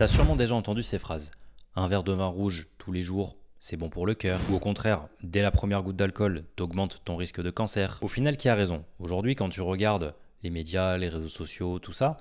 T'as sûrement déjà entendu ces phrases. Un verre de vin rouge tous les jours, c'est bon pour le cœur. Ou au contraire, dès la première goutte d'alcool, t'augmentes ton risque de cancer. Au final, qui a raison? Aujourd'hui, quand tu regardes les médias, les réseaux sociaux, tout ça,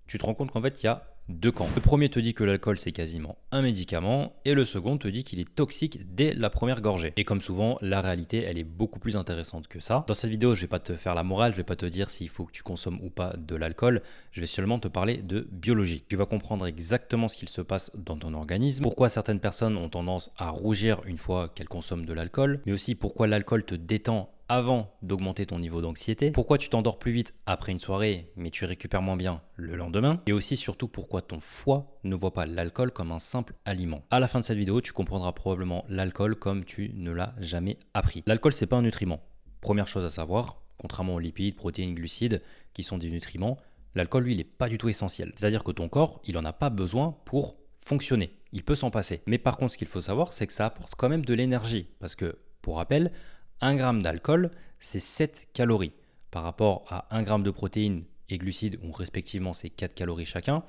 tu te rends compte qu'en fait, il y a deux camps. Le premier te dit que l'alcool, c'est quasiment un médicament, et le second te dit qu'il est toxique dès la première gorgée. Et comme souvent, la réalité, elle est beaucoup plus intéressante que ça. Dans cette vidéo, je vais pas te faire la morale, je vais pas te dire s'il faut que tu consommes ou pas de l'alcool, je vais seulement te parler de biologie. Tu vas comprendre exactement ce qu'il se passe dans ton organisme, pourquoi certaines personnes ont tendance à rougir une fois qu'elles consomment de l'alcool, mais aussi pourquoi l'alcool te détend avant d'augmenter ton niveau d'anxiété, pourquoi tu t'endors plus vite après une soirée mais tu récupères moins bien le lendemain, et aussi surtout pourquoi ton foie ne voit pas l'alcool comme un simple aliment. À la fin de cette vidéo, tu comprendras probablement l'alcool comme tu ne l'as jamais appris. L'alcool, c'est pas un nutriment. Première chose à savoir, contrairement aux lipides, protéines, glucides qui sont des nutriments, l'alcool lui il n'est pas du tout essentiel. C'est-à-dire que ton corps, il en a pas besoin pour fonctionner. Il peut s'en passer. Mais par contre, ce qu'il faut savoir, c'est que ça apporte quand même de l'énergie parce que, pour rappel, 1 gramme d'alcool, c'est 7 calories par rapport à 1 gramme de protéines et glucides, où respectivement c'est 4 calories chacun,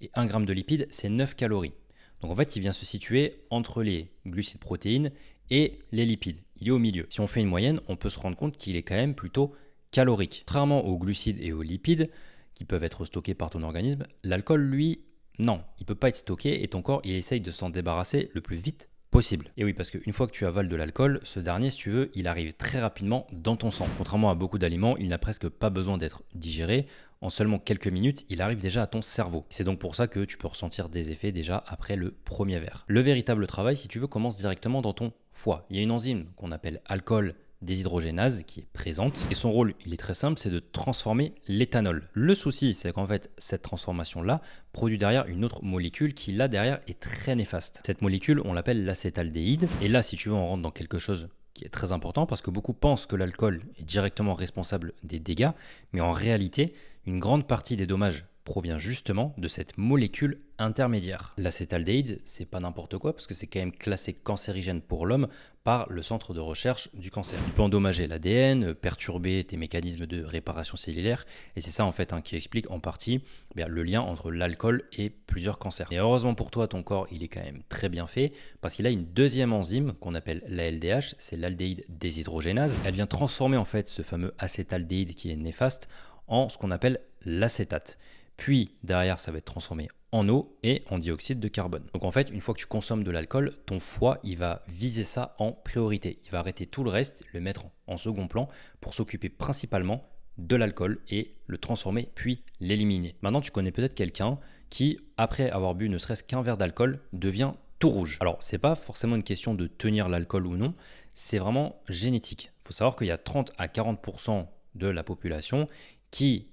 et 1 gramme de lipides, c'est 9 calories. Donc en fait, il vient se situer entre les glucides protéines et les lipides. Il est au milieu. Si on fait une moyenne, on peut se rendre compte qu'il est quand même plutôt calorique. Contrairement aux glucides et aux lipides, qui peuvent être stockés par ton organisme, l'alcool, lui, non, il ne peut pas être stocké et ton corps, il essaye de s'en débarrasser le plus vite possible. Et oui, parce qu'une fois que tu avales de l'alcool, ce dernier, si tu veux, il arrive très rapidement dans ton sang. Contrairement à beaucoup d'aliments, il n'a presque pas besoin d'être digéré. En seulement quelques minutes, il arrive déjà à ton cerveau. C'est donc pour ça que tu peux ressentir des effets déjà après le premier verre. Le véritable travail, si tu veux, commence directement dans ton foie. Il y a une enzyme qu'on appelle alcool déshydrogénase qui est présente et son rôle il est très simple, c'est de transformer l'éthanol. Le souci c'est qu'en fait cette transformation là produit derrière une autre molécule qui là derrière est très néfaste. Cette molécule on l'appelle l'acétaldéhyde et là si tu veux on rentre dans quelque chose qui est très important parce que beaucoup pensent que l'alcool est directement responsable des dégâts, mais en réalité une grande partie des dommages provient justement de cette molécule intermédiaire. L'acétaldéhyde, c'est pas n'importe quoi parce que c'est quand même classé cancérigène pour l'homme par le centre de recherche du cancer. Il peut endommager l'ADN, perturber tes mécanismes de réparation cellulaire et c'est ça en fait qui explique en partie le lien entre l'alcool et plusieurs cancers. Et heureusement pour toi, ton corps il est quand même très bien fait parce qu'il a une deuxième enzyme qu'on appelle la LDH, c'est l'aldéhyde déshydrogénase. Elle vient transformer en fait ce fameux acétaldéhyde qui est néfaste en ce qu'on appelle l'acétate. Puis derrière, ça va être transformé en eau et en dioxyde de carbone. Donc en fait, une fois que tu consommes de l'alcool, ton foie, il va viser ça en priorité. Il va arrêter tout le reste, le mettre en second plan pour s'occuper principalement de l'alcool et le transformer puis l'éliminer. Maintenant, tu connais peut-être quelqu'un qui, après avoir bu ne serait-ce qu'un verre d'alcool, devient tout rouge. Alors, c'est pas forcément une question de tenir l'alcool ou non, c'est vraiment génétique. Il faut savoir qu'il y a 30 à 40% de la population qui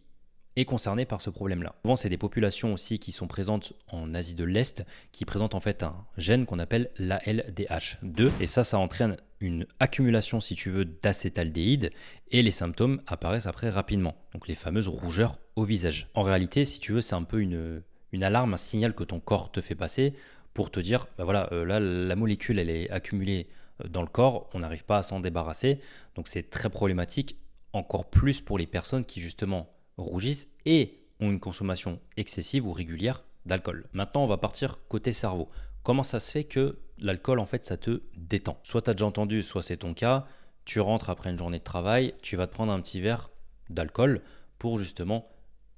est concerné par ce problème-là. Souvent, c'est des populations aussi qui sont présentes en Asie de l'Est, qui présentent en fait un gène qu'on appelle l'ALDH2. Et ça entraîne une accumulation, si tu veux, d'acétaldéhyde et les symptômes apparaissent après rapidement. Donc les fameuses rougeurs au visage. En réalité, si tu veux, c'est un peu une alarme, un signal que ton corps te fait passer pour te dire, là, la molécule, elle est accumulée dans le corps, on n'arrive pas à s'en débarrasser. Donc c'est très problématique, encore plus pour les personnes qui justement rougissent et ont une consommation excessive ou régulière d'alcool. Maintenant, on va partir côté cerveau. Comment ça se fait que l'alcool, en fait, ça te détend? Soit tu as déjà entendu, soit c'est ton cas, tu rentres après une journée de travail, tu vas te prendre un petit verre d'alcool pour justement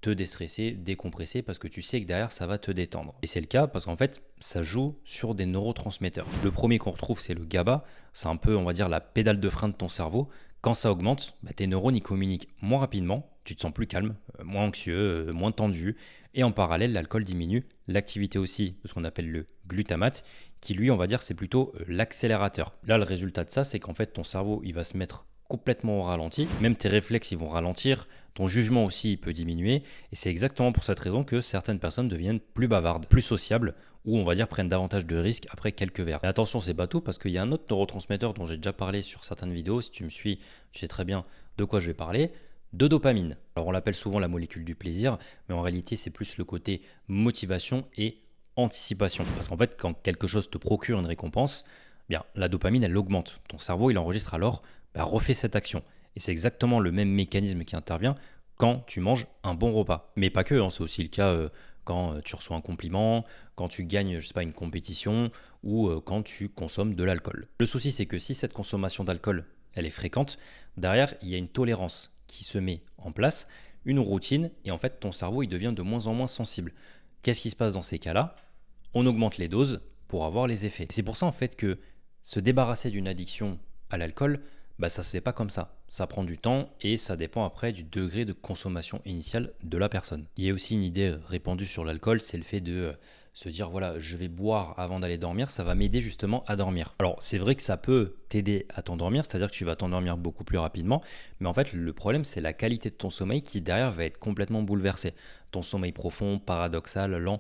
te déstresser, décompresser, parce que tu sais que derrière, ça va te détendre. Et c'est le cas parce qu'en fait, ça joue sur des neurotransmetteurs. Le premier qu'on retrouve, c'est le GABA. C'est un peu, on va dire, la pédale de frein de ton cerveau. Quand ça augmente, tes neurones y communiquent moins rapidement, tu te sens plus calme, moins anxieux, moins tendu. Et en parallèle, l'alcool diminue l'activité aussi de ce qu'on appelle le glutamate, qui lui, on va dire, c'est plutôt l'accélérateur. Là, le résultat de ça, c'est qu'en fait, ton cerveau, il va se mettre complètement au ralenti. Même tes réflexes, ils vont ralentir. Ton jugement aussi, il peut diminuer. Et c'est exactement pour cette raison que certaines personnes deviennent plus bavardes, plus sociables, ou on va dire prennent davantage de risques après quelques verres. Mais attention, c'est pas tout parce qu'il y a un autre neurotransmetteur dont j'ai déjà parlé sur certaines vidéos. Si tu me suis, tu sais très bien de quoi je vais parler. De dopamine. Alors on l'appelle souvent la molécule du plaisir, mais en réalité c'est plus le côté motivation et anticipation. Parce qu'en fait quand quelque chose te procure une récompense, la dopamine elle augmente. Ton cerveau il enregistre alors, refais cette action. Et c'est exactement le même mécanisme qui intervient quand tu manges un bon repas. Mais pas que, c'est aussi le cas quand tu reçois un compliment, quand tu gagnes, je sais pas, une compétition ou quand tu consommes de l'alcool. Le souci, c'est que si cette consommation d'alcool, elle est fréquente, derrière, il y a une tolérance qui se met en place, une routine, et en fait, ton cerveau, il devient de moins en moins sensible. Qu'est-ce qui se passe dans ces cas-là? On augmente les doses pour avoir les effets. C'est pour ça, en fait, que se débarrasser d'une addiction à l'alcool, bah, ça se fait pas comme ça. Ça prend du temps et ça dépend après du degré de consommation initiale de la personne. Il y a aussi une idée répandue sur l'alcool, c'est le fait de se dire voilà, je vais boire avant d'aller dormir, ça va m'aider justement à dormir. Alors c'est vrai que ça peut t'aider à t'endormir, c'est-à-dire que tu vas t'endormir beaucoup plus rapidement, mais en fait le problème c'est la qualité de ton sommeil qui derrière va être complètement bouleversée. Ton sommeil profond, paradoxal, lent,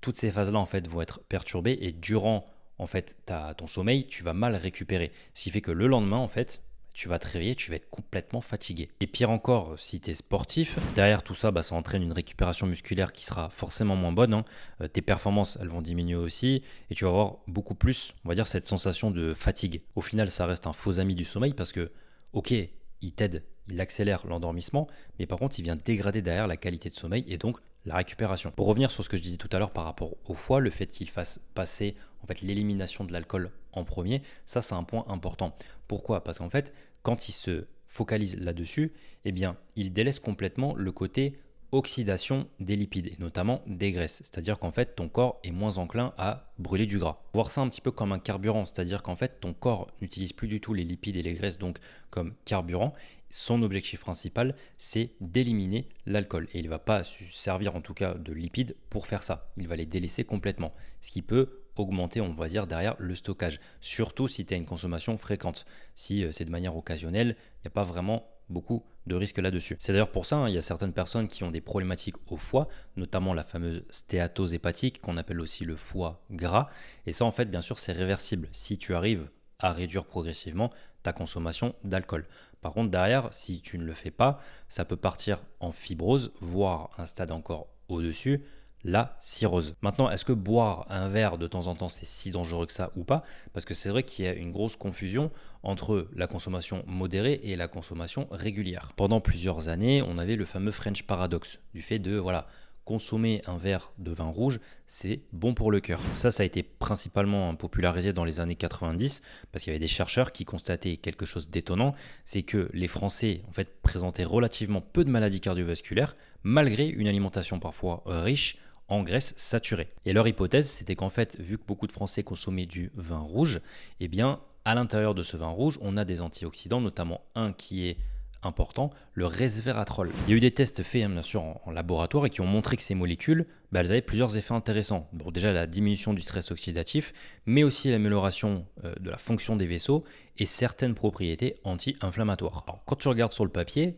toutes ces phases-là en fait vont être perturbées et durant en fait ton sommeil, tu vas mal récupérer. Ce qui fait que le lendemain en fait, tu vas te réveiller, tu vas être complètement fatigué. Et pire encore, si tu es sportif, derrière tout ça, bah, ça entraîne une récupération musculaire qui sera forcément moins bonne, hein. Tes performances, elles vont diminuer aussi, et tu vas avoir beaucoup plus, on va dire, cette sensation de fatigue. Au final, ça reste un faux ami du sommeil parce que, ok, il t'aide, il accélère l'endormissement, mais par contre, il vient dégrader derrière la qualité de sommeil et donc la récupération. Pour revenir sur ce que je disais tout à l'heure par rapport au foie, le fait qu'il fasse passer en fait l'élimination de l'alcool en premier, ça c'est un point important. Pourquoi? Parce qu'en fait, quand il se focalise là-dessus, eh bien, il délaisse complètement le côté oxydation des lipides et notamment des graisses. C'est-à-dire qu'en fait, ton corps est moins enclin à brûler du gras. Voir ça un petit peu comme un carburant, c'est-à-dire qu'en fait, ton corps n'utilise plus du tout les lipides et les graisses donc comme carburant. Son objectif principal, c'est d'éliminer l'alcool. Et il ne va pas se servir en tout cas de lipides pour faire ça. Il va les délaisser complètement. Ce qui peut augmenter, on va dire, derrière le stockage. Surtout si tu as une consommation fréquente. Si c'est de manière occasionnelle, il n'y a pas vraiment beaucoup de risques là-dessus. C'est d'ailleurs pour ça, hein, il y a certaines personnes qui ont des problématiques au foie, notamment la fameuse stéatose hépatique, qu'on appelle aussi le foie gras. Et ça, en fait, bien sûr, c'est réversible si tu arrives à réduire progressivement ta consommation d'alcool. Par contre, derrière, si tu ne le fais pas, ça peut partir en fibrose, voire un stade encore au-dessus, la cirrhose. Maintenant, est-ce que boire un verre de temps en temps, c'est si dangereux que ça ou pas? Parce que c'est vrai qu'il y a une grosse confusion entre la consommation modérée et la consommation régulière. Pendant plusieurs années, on avait le fameux French Paradox, du fait de, voilà, consommer un verre de vin rouge, c'est bon pour le cœur. Ça a été principalement popularisé dans les années 90 parce qu'il y avait des chercheurs qui constataient quelque chose d'étonnant, c'est que les Français en fait présentaient relativement peu de maladies cardiovasculaires malgré une alimentation parfois riche en graisses saturées. Et leur hypothèse, c'était qu'en fait, vu que beaucoup de Français consommaient du vin rouge, eh bien, à l'intérieur de ce vin rouge, on a des antioxydants, notamment un qui est important, le resveratrol. Il y a eu des tests faits bien sûr en laboratoire et qui ont montré que ces molécules, elles avaient plusieurs effets intéressants. Bon, déjà la diminution du stress oxydatif, mais aussi l'amélioration de la fonction des vaisseaux et certaines propriétés anti-inflammatoires. Alors, quand tu regardes sur le papier,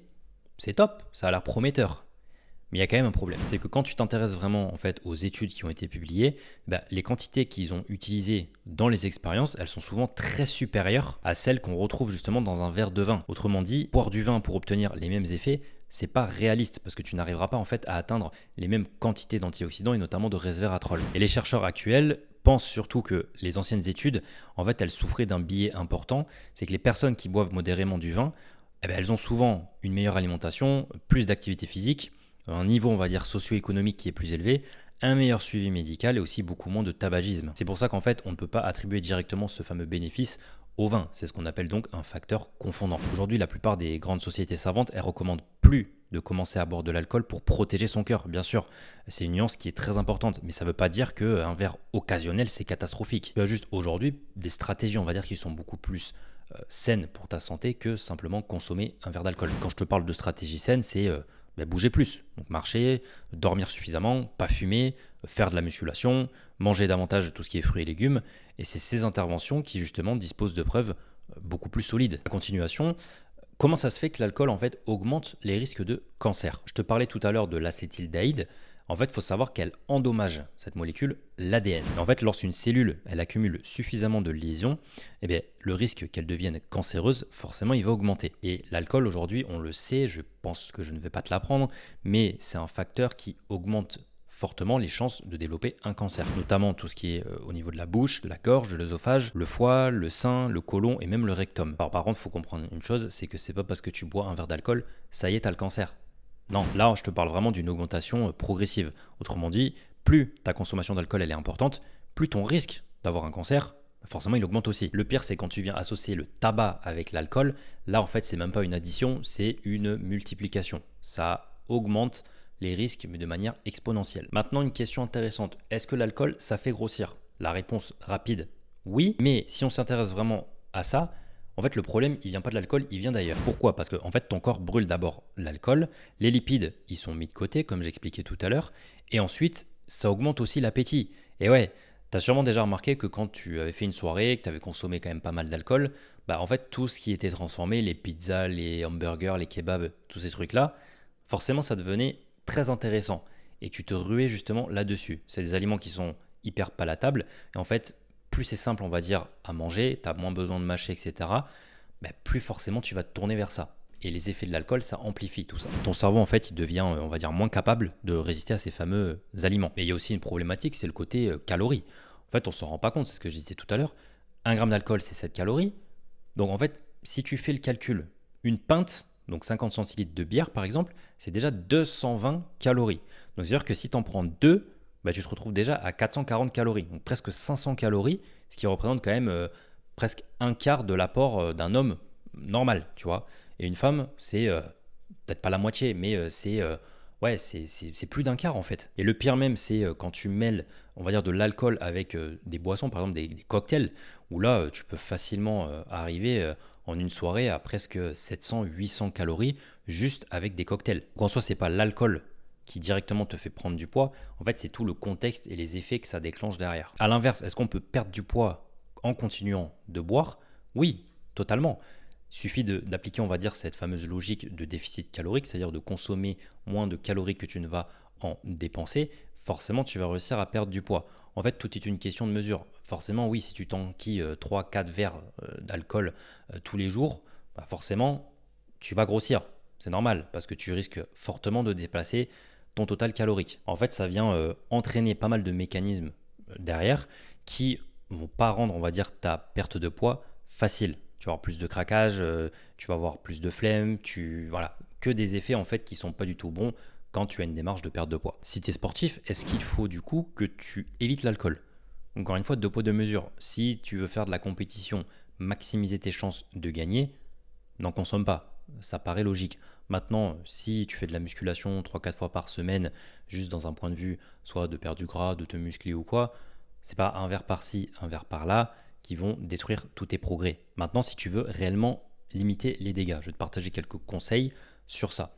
c'est top, ça a l'air prometteur. Mais il y a quand même un problème, c'est que quand tu t'intéresses vraiment en fait aux études qui ont été publiées, les quantités qu'ils ont utilisées dans les expériences, elles sont souvent très supérieures à celles qu'on retrouve justement dans un verre de vin. Autrement dit, boire du vin pour obtenir les mêmes effets, c'est pas réaliste parce que tu n'arriveras pas en fait à atteindre les mêmes quantités d'antioxydants et notamment de resveratrol. Et les chercheurs actuels pensent surtout que les anciennes études, en fait, elles souffraient d'un biais important, c'est que les personnes qui boivent modérément du vin, elles ont souvent une meilleure alimentation, plus d'activité physique, un niveau, on va dire, socio-économique qui est plus élevé, un meilleur suivi médical et aussi beaucoup moins de tabagisme. C'est pour ça qu'en fait, on ne peut pas attribuer directement ce fameux bénéfice au vin. C'est ce qu'on appelle donc un facteur confondant. Aujourd'hui, la plupart des grandes sociétés savantes, elles recommandent plus de commencer à boire de l'alcool pour protéger son cœur. Bien sûr, c'est une nuance qui est très importante, mais ça ne veut pas dire qu'un verre occasionnel, c'est catastrophique. Tu as juste aujourd'hui des stratégies, on va dire, qui sont beaucoup plus saines pour ta santé que simplement consommer un verre d'alcool. Quand je te parle de stratégie saine, c'est bouger plus, donc marcher, dormir suffisamment, pas fumer, faire de la musculation, manger davantage tout ce qui est fruits et légumes. Et c'est ces interventions qui justement disposent de preuves beaucoup plus solides. La continuation, comment ça se fait que l'alcool en fait augmente les risques de cancer? Je te parlais tout à l'heure de l'acétaldéhyde. En fait, il faut savoir qu'elle endommage, cette molécule, l'ADN. En fait, lorsqu'une cellule elle accumule suffisamment de lésions, le risque qu'elle devienne cancéreuse, forcément, il va augmenter. Et l'alcool, aujourd'hui, on le sait, je pense que je ne vais pas te l'apprendre, mais c'est un facteur qui augmente fortement les chances de développer un cancer, notamment tout ce qui est au niveau de la bouche, la gorge, de l'œsophage, le foie, le sein, le côlon et même le rectum. Alors, par contre, il faut comprendre une chose, c'est que c'est pas parce que tu bois un verre d'alcool, ça y est, tu as le cancer. Non, là, je te parle vraiment d'une augmentation progressive. Autrement dit, plus ta consommation d'alcool elle est importante, plus ton risque d'avoir un cancer, forcément il augmente aussi. Le pire c'est quand tu viens associer le tabac avec l'alcool, là en fait c'est même pas une addition, c'est une multiplication. Ça augmente les risques mais de manière exponentielle. Maintenant une question intéressante, est-ce que l'alcool ça fait grossir? La réponse rapide, oui, mais si on s'intéresse vraiment à ça, en fait, le problème, il vient pas de l'alcool, il vient d'ailleurs. Pourquoi? Parce que en fait, ton corps brûle d'abord l'alcool, les lipides, ils sont mis de côté, comme j'expliquais tout à l'heure, et ensuite, ça augmente aussi l'appétit. Et ouais, tu as sûrement déjà remarqué que quand tu avais fait une soirée, que tu avais consommé quand même pas mal d'alcool, bah en fait, tout ce qui était transformé, les pizzas, les hamburgers, les kebabs, tous ces trucs-là, forcément, ça devenait très intéressant. Et tu te ruais justement là-dessus. C'est des aliments qui sont hyper palatables, et en fait, plus c'est simple, on va dire, à manger, tu as moins besoin de mâcher, etc., bah, plus forcément tu vas te tourner vers ça. Et les effets de l'alcool, ça amplifie tout ça. Ton cerveau, en fait, il devient, on va dire, moins capable de résister à ces fameux aliments. Mais il y a aussi une problématique, c'est le côté calories. En fait, on ne s'en rend pas compte, c'est ce que je disais tout à l'heure. 1 gramme d'alcool, c'est 7 calories. Donc, en fait, si tu fais le calcul, une pinte, donc 50 centilitres de bière, par exemple, c'est déjà 220 calories. Donc, c'est-à-dire que si tu en prends 2, bah, tu te retrouves déjà à 440 calories, donc presque 500 calories, ce qui représente quand même presque un quart de l'apport d'un homme normal, tu vois. Et une femme, c'est peut-être pas la moitié, mais ouais, c'est plus d'un quart en fait. Et le pire même, c'est quand tu mêles, on va dire, de l'alcool avec des boissons, par exemple des cocktails, où là, tu peux facilement arriver en une soirée à presque 700-800 calories juste avec des cocktails. Donc en soi, c'est pas l'alcool qui directement te fait prendre du poids, en fait, c'est tout le contexte et les effets que ça déclenche derrière. À l'inverse, est-ce qu'on peut perdre du poids en continuant de boire? Oui, totalement. Il suffit d'appliquer, on va dire, cette fameuse logique de déficit calorique, c'est-à-dire de consommer moins de calories que tu ne vas en dépenser. Forcément, tu vas réussir à perdre du poids. En fait, tout est une question de mesure. Forcément, oui, si tu t'enquilles 3-4 verres d'alcool tous les jours, bah forcément, tu vas grossir. C'est normal, parce que tu risques fortement de déplacer ton total calorique. En fait, ça vient entraîner pas mal de mécanismes derrière qui vont pas rendre, on va dire, ta perte de poids facile. Tu vas avoir plus de craquage, tu vas avoir plus de flemme, voilà, que des effets en fait qui sont pas du tout bons quand tu as une démarche de perte de poids. Si tu es sportif, est-ce qu'il faut du coup que tu évites l'alcool? Encore une fois, deux poids deux mesures. Si tu veux faire de la compétition, maximiser tes chances de gagner, n'en consomme pas. Ça paraît logique. Maintenant, si tu fais de la musculation 3-4 fois par semaine, juste dans un point de vue, soit de perdre du gras, de te muscler ou quoi, c'est pas un verre par-ci, un verre par-là qui vont détruire tous tes progrès. Maintenant, si tu veux réellement limiter les dégâts, je vais te partager quelques conseils sur ça.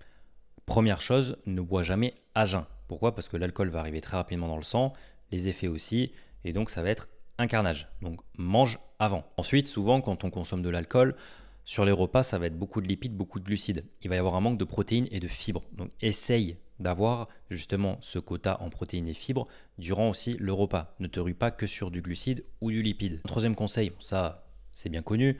Première chose, ne bois jamais à jeun. Pourquoi? Parce que l'alcool va arriver très rapidement dans le sang, les effets aussi, et donc ça va être un carnage. Donc mange avant. Ensuite, souvent, quand on consomme de l'alcool, sur les repas, ça va être beaucoup de lipides, beaucoup de glucides. Il va y avoir un manque de protéines et de fibres. Donc essaye d'avoir justement ce quota en protéines et fibres durant aussi le repas. Ne te rue pas que sur du glucide ou du lipide. Troisième conseil, ça c'est bien connu,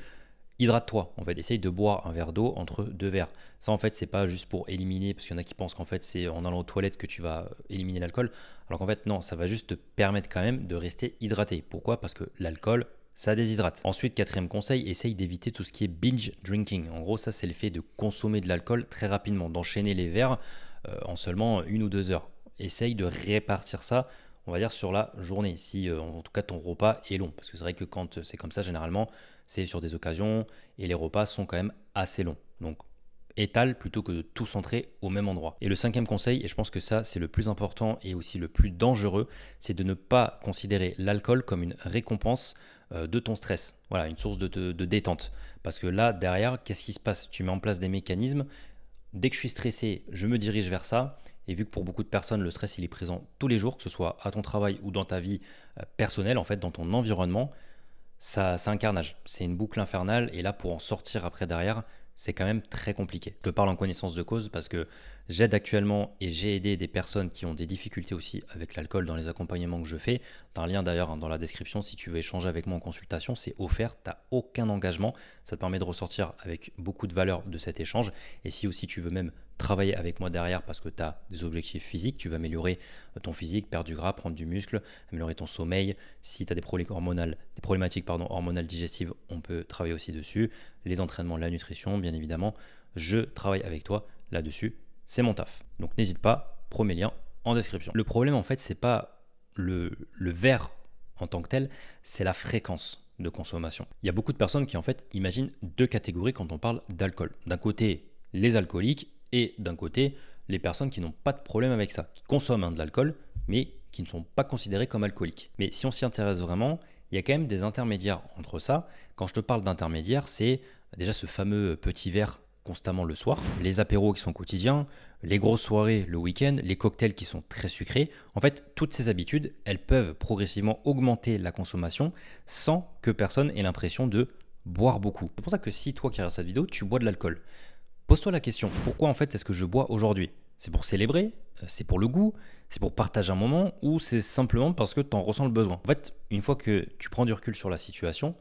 hydrate-toi. En fait, essaye de boire un verre d'eau entre deux verres. Ça en fait, c'est pas juste pour éliminer, parce qu'il y en a qui pensent qu'en fait c'est en allant aux toilettes que tu vas éliminer l'alcool. Alors qu'en fait non, ça va juste te permettre quand même de rester hydraté. Pourquoi? Parce que l'alcool, ça déshydrate. Ensuite, quatrième conseil, essaye d'éviter tout ce qui est binge drinking. En gros, ça, c'est le fait de consommer de l'alcool très rapidement, d'enchaîner les verres en seulement 1 ou 2 heures. Essaye de répartir ça, on va dire, sur la journée, si en tout cas ton repas est long. Parce que c'est vrai que quand c'est comme ça, généralement, c'est sur des occasions et les repas sont quand même assez longs. Donc, étale plutôt que de tout centrer au même endroit. Et le cinquième conseil, et je pense que ça c'est le plus important et aussi le plus dangereux, c'est de ne pas considérer l'alcool comme une récompense de ton stress. Voilà, une source de détente. Parce que là, derrière, qu'est-ce qui se passe? Tu mets en place des mécanismes. Dès que je suis stressé, je me dirige vers ça. Et vu que pour beaucoup de personnes, le stress il est présent tous les jours, que ce soit à ton travail ou dans ta vie personnelle, en fait, dans ton environnement, ça, c'est un carnage. C'est une boucle infernale. Et là, pour en sortir après derrière, c'est quand même très compliqué. Je te parle en connaissance de cause parce que j'aide actuellement et j'ai aidé des personnes qui ont des difficultés aussi avec l'alcool dans les accompagnements que je fais. Tu as un lien d'ailleurs dans la description si tu veux échanger avec moi en consultation, c'est offert, tu n'as aucun engagement. Ça te permet de ressortir avec beaucoup de valeur de cet échange. Et si aussi tu veux même travailler avec moi derrière parce que tu as des objectifs physiques, tu veux améliorer ton physique, perdre du gras, prendre du muscle, améliorer ton sommeil. Si tu as des problématiques hormonales digestives, on peut travailler aussi dessus. Les entraînements, la nutrition, bien évidemment, je travaille avec toi là-dessus. C'est mon taf. Donc n'hésite pas, promets lien en description. Le problème en fait, c'est pas le verre en tant que tel, c'est la fréquence de consommation. Il y a beaucoup de personnes qui en fait imaginent deux catégories quand on parle d'alcool. D'un côté, les alcooliques et d'un côté, les personnes qui n'ont pas de problème avec ça, qui consomment de l'alcool, mais qui ne sont pas considérés comme alcooliques. Mais si on s'y intéresse vraiment, il y a quand même des intermédiaires entre ça. Quand je te parle d'intermédiaires, c'est déjà ce fameux petit verre constamment le soir, les apéros qui sont quotidiens, les grosses soirées le week-end, les cocktails qui sont très sucrés. En fait, toutes ces habitudes, elles peuvent progressivement augmenter la consommation sans que personne ait l'impression de boire beaucoup. C'est pour ça que si toi qui regardes cette vidéo, tu bois de l'alcool, pose-toi la question, pourquoi en fait est-ce que je bois aujourd'hui? C'est pour célébrer? C'est pour le goût? C'est pour partager un moment? Ou c'est simplement parce que tu en ressens le besoin? En fait, une fois que tu prends du recul sur la situation,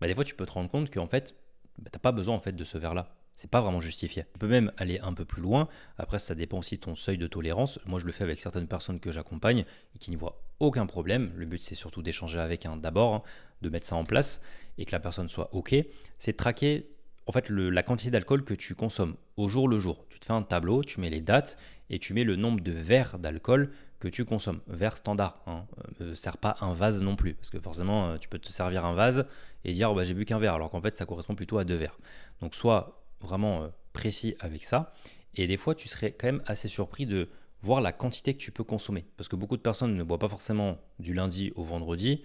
des fois tu peux te rendre compte qu'en fait, tu n'as pas besoin en fait de ce verre-là. C'est pas vraiment justifié. Tu peux même aller un peu plus loin. Après, ça dépend aussi de ton seuil de tolérance. Moi, je le fais avec certaines personnes que j'accompagne et qui n'y voient aucun problème. Le but, c'est surtout d'échanger avec un d'abord, de mettre ça en place et que la personne soit OK. C'est de traquer en fait la quantité d'alcool que tu consommes au jour le jour. Tu te fais un tableau, tu mets les dates et tu mets le nombre de verres d'alcool que tu consommes. Verre standard, ne sert pas un vase non plus, parce que forcément, tu peux te servir un vase et dire j'ai bu qu'un verre, alors qu'en fait, ça correspond plutôt à 2 verres. Donc, soit vraiment précis avec ça, et des fois, tu serais quand même assez surpris de voir la quantité que tu peux consommer, parce que beaucoup de personnes ne boivent pas forcément du lundi au vendredi,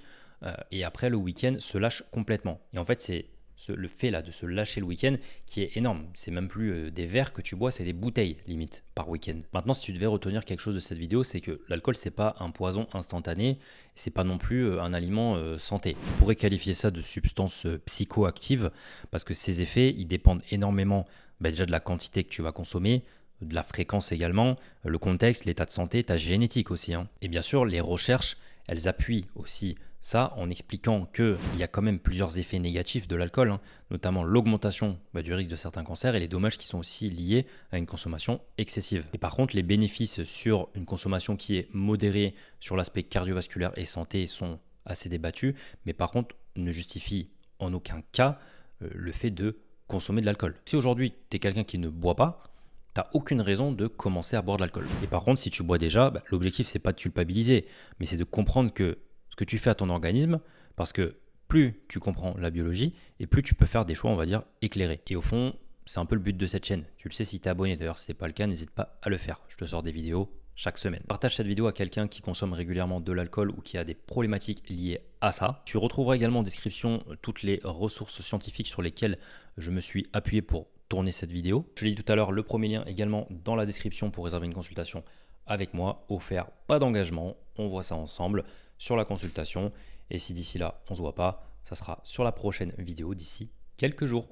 et après le week-end se lâchent complètement. Et en fait, c'est le fait là de se lâcher le week-end qui est énorme. C'est même plus des verres que tu bois, c'est des bouteilles limite par week-end. Maintenant, si tu devais retenir quelque chose de cette vidéo, c'est que l'alcool, c'est pas un poison instantané, c'est pas non plus un aliment santé. On pourrait qualifier ça de substance psychoactive parce que ces effets, ils dépendent énormément déjà de la quantité que tu vas consommer, de la fréquence également, le contexte, l'état de santé, ta génétique aussi. Et bien sûr, les recherches, elles appuient aussi ça en expliquant qu'il y a quand même plusieurs effets négatifs de l'alcool, notamment l'augmentation du risque de certains cancers et les dommages qui sont aussi liés à une consommation excessive. Et par contre, les bénéfices sur une consommation qui est modérée sur l'aspect cardiovasculaire et santé sont assez débattus, mais par contre ne justifient en aucun cas le fait de consommer de l'alcool. Si aujourd'hui tu es quelqu'un qui ne boit pas, tu n'as aucune raison de commencer à boire de l'alcool. Et par contre, si tu bois déjà, l'objectif c'est pas de culpabiliser, mais c'est de comprendre que que tu fais à ton organisme, parce que plus tu comprends la biologie et plus tu peux faire des choix, on va dire, éclairés. Et au fond, c'est un peu le but de cette chaîne. Tu le sais si tu es abonné, d'ailleurs si ce n'est pas le cas, n'hésite pas à le faire. Je te sors des vidéos chaque semaine. Partage cette vidéo à quelqu'un qui consomme régulièrement de l'alcool ou qui a des problématiques liées à ça. Tu retrouveras également en description toutes les ressources scientifiques sur lesquelles je me suis appuyé pour tourner cette vidéo. Je l'ai dit tout à l'heure, le premier lien également dans la description pour réserver une consultation avec moi, offert, pas d'engagement, on voit ça ensemble sur la consultation. Et si d'ici là, on ne se voit pas, ça sera sur la prochaine vidéo d'ici quelques jours.